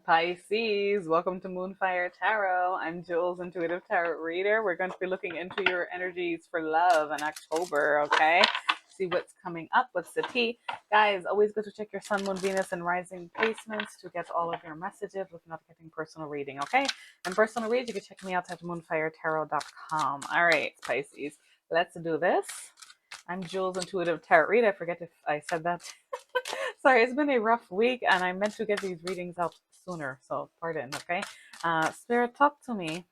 Pisces, welcome to Moonfire Tarot. I'm Jules, intuitive tarot reader. We're going to be looking into your energies for love in October, okay? See what's coming up, what's the tea. Guys, always good to check your sun, moon, Venus, and rising placements to get all of your messages if not getting personal reading, okay? And personal read, you can check me out at moonfiretarot.com. All right, Pisces, let's do this. I'm Jules, intuitive tarot reader. I forget if I said that. Sorry, it's been a rough week and I meant to get these readings out sooner, so pardon, okay? Spirit, talk to me.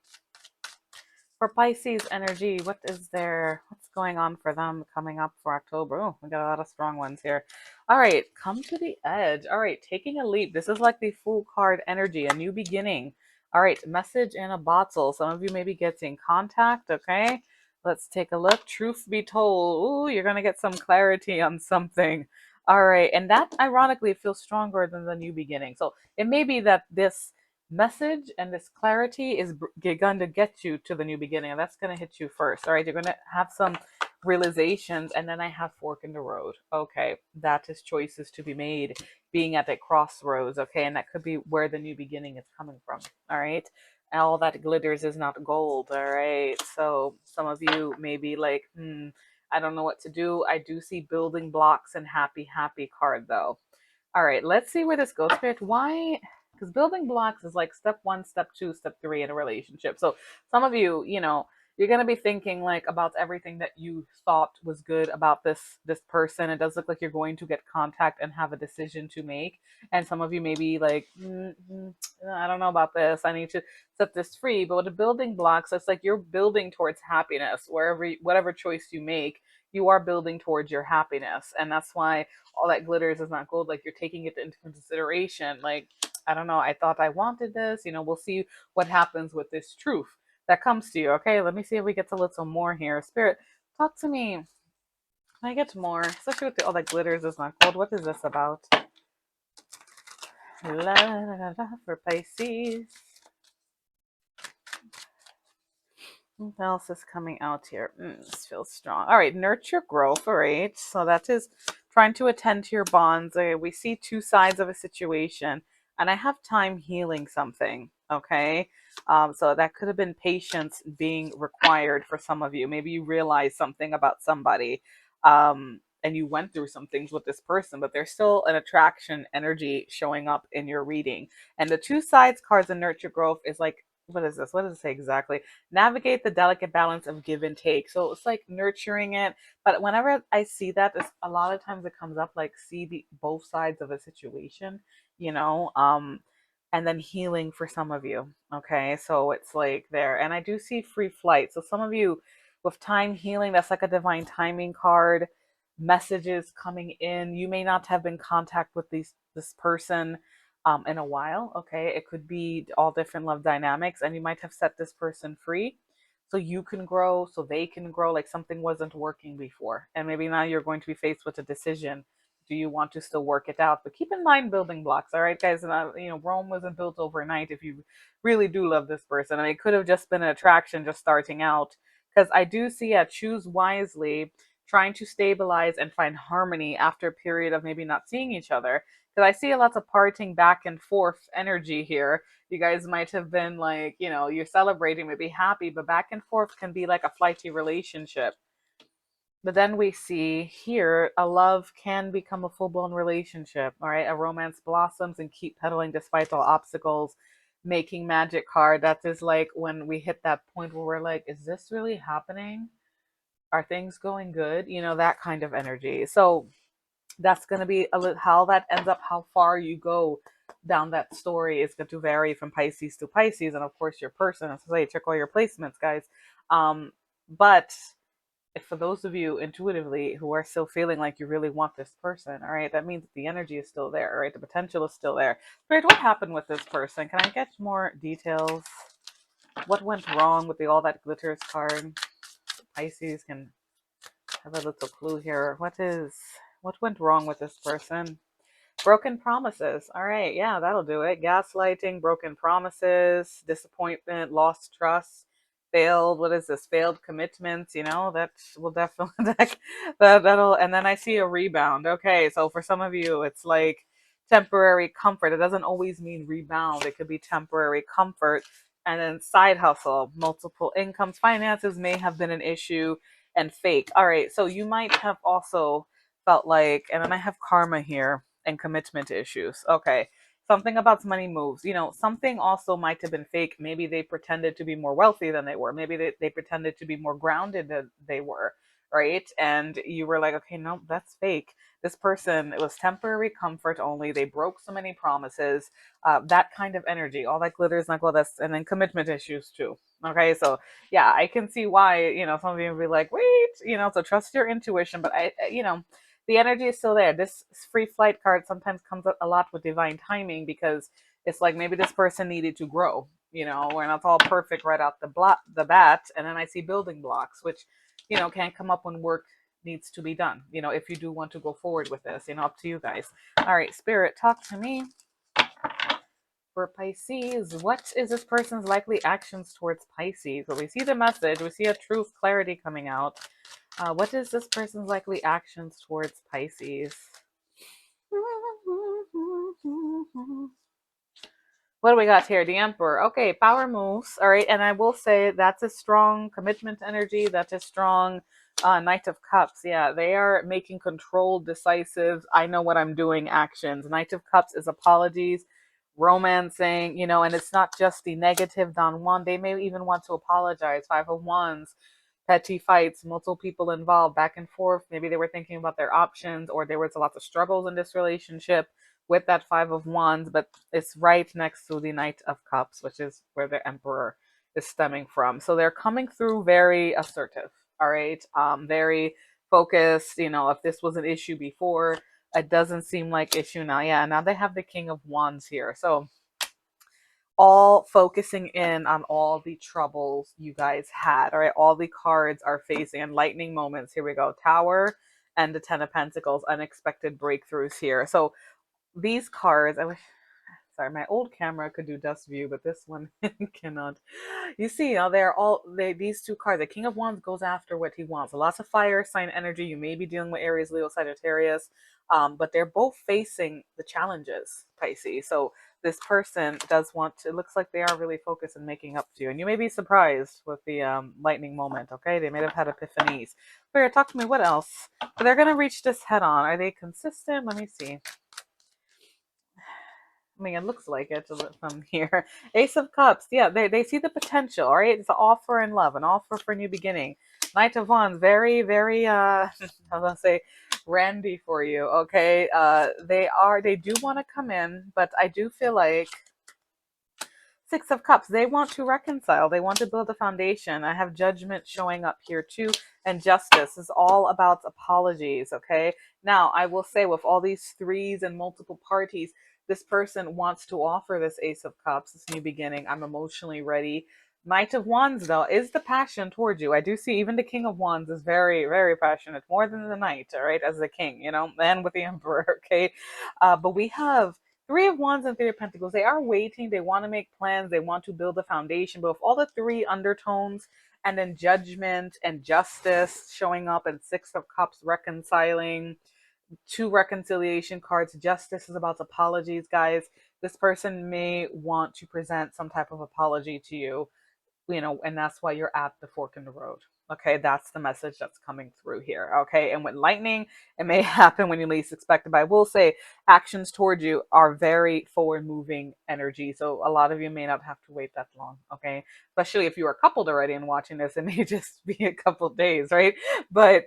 For Pisces energy, what's going on for them coming up for October? Oh, we got a lot of strong ones here. All right, come to the edge. All right, taking a leap. This is like the Fool card energy, a new beginning. All right, message in a bottle. Some of you may be getting contact, okay? Let's take a look. Truth be told, ooh, you're going to get some clarity on something. All right, and that ironically feels stronger than the new beginning. So it may be that this message and this clarity is going to get you to the new beginning, and that's going to hit you first. All right, you're going to have some realizations, and then I have fork in the road. Okay, that is choices to be made, being at a crossroads. Okay, and that could be where the new beginning is coming from. All right, all that glitters is not gold. All right, so some of you may be like, I don't know what to do. I do see building blocks and happy card though. All right, let's see where this goes. Spirit, why? Because building blocks is like step one, step two, step three in a relationship. So some of you, you're gonna be thinking like about everything that you thought was good about this person. It does look like you're going to get contact and have a decision to make. And some of you may be like, I don't know about this. I need to set this free. But with the building blocks, it's like you're building towards happiness. Whatever choice you make, you are building towards your happiness, and that's why all that glitters is not gold. Like you're taking it into consideration. Like, I don't know, I thought I wanted this. We'll see what happens with this truth that comes to you. Okay, let me see if we get a little more here. Spirit, talk to me. Can I get more? Especially with all that glitters is not gold. What is this about? La, la, la, la, for Pisces. What else is coming out here? This feels strong. All right, nurture growth. All right, so that is trying to attend to your bonds. We see two sides of a situation, and I have time healing something. Okay, so that could have been patience being required for some of you. Maybe you realized something about somebody, and you went through some things with this person, but there's still an attraction energy showing up in your reading. And the two sides cards in nurture growth is like, what is this? What does it say exactly? Navigate the delicate balance of give and take. So it's like nurturing it. But whenever I see that, a lot of times it comes up like see the both sides of a situation, you know, and then healing for some of you. Okay, so it's like there, and I do see free flight. So some of you with time healing, that's like a divine timing card. Messages coming in. You may not have been in contact with this person in a while. Okay, it could be all different love dynamics, and you might have set this person free so you can grow, so they can grow. Like something wasn't working before, and maybe now you're going to be faced with a decision. Do you want to still work it out? But keep in mind building blocks. All right, guys. And Rome wasn't built overnight. If you really do love this person, I mean, it could have just been an attraction just starting out. Because I do see a choose wisely, trying to stabilize and find harmony after a period of maybe not seeing each other, because I see a lot of parting back and forth energy here. You guys might have been like, you're celebrating, maybe happy, but back and forth can be like a flighty relationship. But then we see here a love can become a full blown relationship. All right. A romance blossoms and keep pedaling despite all obstacles. Making magic card. That is like when we hit that point where we're like, is this really happening? Are things going good? That kind of energy. So that's going to be a little how that ends up, how far you go down that story is going to vary from Pisces to Pisces, and of course your person. As I say, check all your placements, guys. But if for those of you intuitively who are still feeling like you really want this person, all right, that means that the energy is still there, all right? The potential is still there. Spirit, what happened with this person? Can I get more details? What went wrong with the all that glitters card? Pisces can have a little clue here. What went wrong with this person? Broken promises. All right, yeah, that'll do it. Gaslighting, broken promises, disappointment, lost trust, failed. What is this? Failed commitments. That will definitely that'll. And then I see a rebound. Okay, so for some of you, it's like temporary comfort. It doesn't always mean rebound. It could be temporary comfort. And then side hustle, multiple incomes, finances may have been an issue, and fake. All right, so you might have also felt like, and then I have karma here and commitment issues. Okay, something about money moves. Something also might have been fake. Maybe they pretended to be more wealthy than they were. Maybe they pretended to be more grounded than they were, right? And you were like, okay, no, that's fake. This person, it was temporary comfort only. They broke so many promises. That kind of energy, all that glitters not gold. That's, and then commitment issues too. Okay, so yeah, I can see why some of you would be like, wait, so trust your intuition. But the energy is still there. This free flight card sometimes comes a lot with divine timing, because it's like maybe this person needed to grow. When it's all perfect right out the bat, and then I see building blocks, which can't come up when work needs to be done. If you do want to go forward with this, up to you guys. All right, Spirit, talk to me for Pisces. What is this person's likely actions towards Pisces? Well, we see the message, we see a truth, clarity coming out. What is this person's likely actions towards Pisces? What do we got here? The Emperor. Okay, power moves. All right, and I will say that's a strong commitment energy. That's a strong Knight of Cups. Yeah, they are making controlled, decisive, I know what I'm doing actions. Knight of Cups is apologies, romancing, and it's not just the negative Don Juan. They may even want to apologize. Five of Wands, petty fights, multiple people involved, back and forth. Maybe they were thinking about their options, or there was a lot of struggles in this relationship with that Five of Wands, but it's right next to the Knight of Cups, which is where the Emperor is stemming from. So they're coming through very assertive, all right? Very focused. If this was an issue before, it doesn't seem like issue now. Yeah, now they have the King of Wands here. So all focusing in on all the troubles you guys had. All right, all the cards are facing enlightening moments. Here we go. Tower and the Ten of Pentacles, unexpected breakthroughs here. So these cards, I wish, sorry, my old camera could do dust view, but this one cannot. You see, these two cards. The King of Wands goes after what he wants. Lots of fire sign energy. You may be dealing with Aries, Leo, Sagittarius, but they're both facing the challenges, Pisces. So this person does want to. It looks like they are really focused on making up to you, and you may be surprised with the lightning moment. Okay, they may have had epiphanies. But talk to me. What else? But they're gonna reach this head on. Are they consistent? Let me see. I mean, it looks like it from here. Ace of Cups. Yeah, they see the potential, all right? It's an offer in love, an offer for a new beginning. Knight of Wands, very, very, I was going to say, randy for you, okay? They do want to come in, but I do feel like Six of Cups, they want to reconcile. They want to build a foundation. I have Judgment showing up here too. And Justice is all about apologies, okay? Now, I will say with all these threes and multiple parties, this person wants to offer this Ace of Cups, this new beginning. I'm emotionally ready. Knight of Wands, though, is the passion towards you. I do see even the King of Wands is very, very passionate, more than the Knight, all right, as the King, and with the Emperor, okay? But we have Three of Wands and Three of Pentacles. They are waiting. They want to make plans. They want to build a foundation. But with all the three undertones, and then Judgment and Justice showing up, and Six of Cups reconciling, two reconciliation cards. Justice is about apologies, guys. This person may want to present some type of apology to you, and that's why you're at the fork in the road. Okay, that's the message that's coming through here. Okay, and with lightning, it may happen when you least expect it. But I will say, actions towards you are very forward moving energy. So a lot of you may not have to wait that long. Okay, especially if you are coupled already and watching this, it may just be a couple days, right? But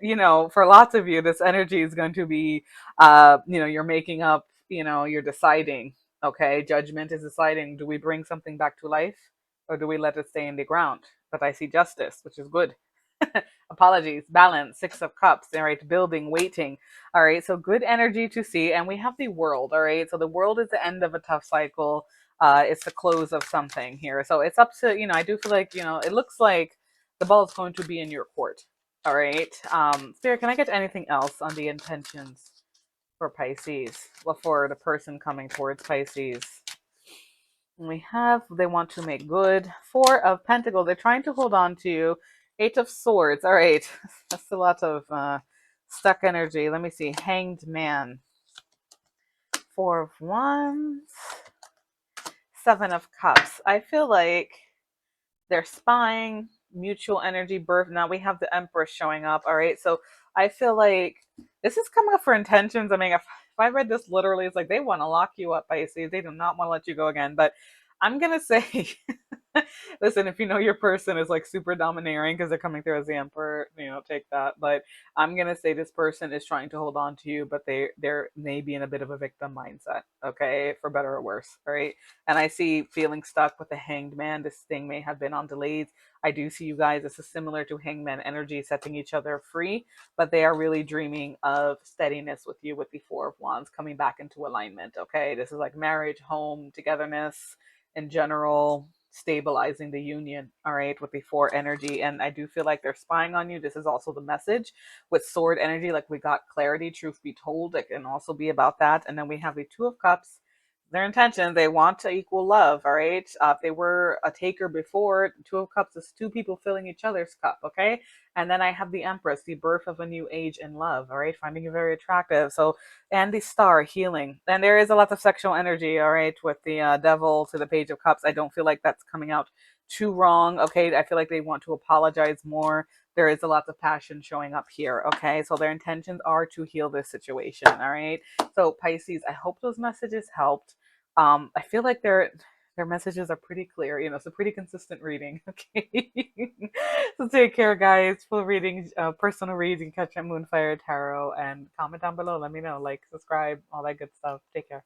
for lots of you, this energy is going to be, you're making up, you're deciding. Okay, Judgment is deciding, do we bring something back to life, or do we let it stay in the ground? But I see Justice, which is good. Apologies, balance, Six of Cups, all right, building, waiting. All right, so good energy to see. And we have the World, all right. So the World is the end of a tough cycle. It's the close of something here. So it's up to, I do feel like, it looks like the ball is going to be in your court. All right. Spirit, can I get anything else on the intentions for Pisces? Well, for the person coming towards Pisces. We have, they want to make good. Four of Pentacles, they're trying to hold on to you. Eight of Swords, all right. That's a lot of stuck energy. Let me see, Hanged Man. Four of Wands, Seven of Cups. I feel like they're spying, mutual energy, birth. Now we have the Empress showing up. All right. So I feel like this is coming up for intentions. I mean, if I read this literally, it's like they want to lock you up, Pisces. They do not want to let you go again. But I'm going to say, listen, if you know your person is like super domineering because they're coming through as the Emperor, take that. But I'm going to say this person is trying to hold on to you, but they're maybe in a bit of a victim mindset. Okay. For better or worse. All right. And I see feeling stuck with the Hanged Man. This thing may have been on delays. I do see you guys. This is similar to Hangman energy, setting each other free, but they are really dreaming of steadiness with you with the Four of Wands coming back into alignment. Okay. This is like marriage, home, togetherness in general, stabilizing the union. All right. With the four energy. And I do feel like they're spying on you. This is also the message with sword energy. Like we got clarity, truth be told. It can also be about that. And then we have the Two of Cups, their intention, they want to equal love. All right. If they were a taker before, Two of Cups is two people filling each other's cup. Okay. And then I have the Empress, the birth of a new age in love. All right. Finding you very attractive. So, and the Star, healing. And there is a lot of sexual energy. All right. With the Devil to the Page of Cups. I don't feel like that's coming out too wrong. Okay. I feel like they want to apologize more. There is a lot of passion showing up here. Okay. So their intentions are to heal this situation. All right. So Pisces, I hope those messages helped. I feel like their messages are pretty clear. It's a pretty consistent reading. Okay. So take care, guys. Full readings, personal reads, you can catch at Moonfire Tarot, and comment down below. Let me know, like, subscribe, all that good stuff. Take care.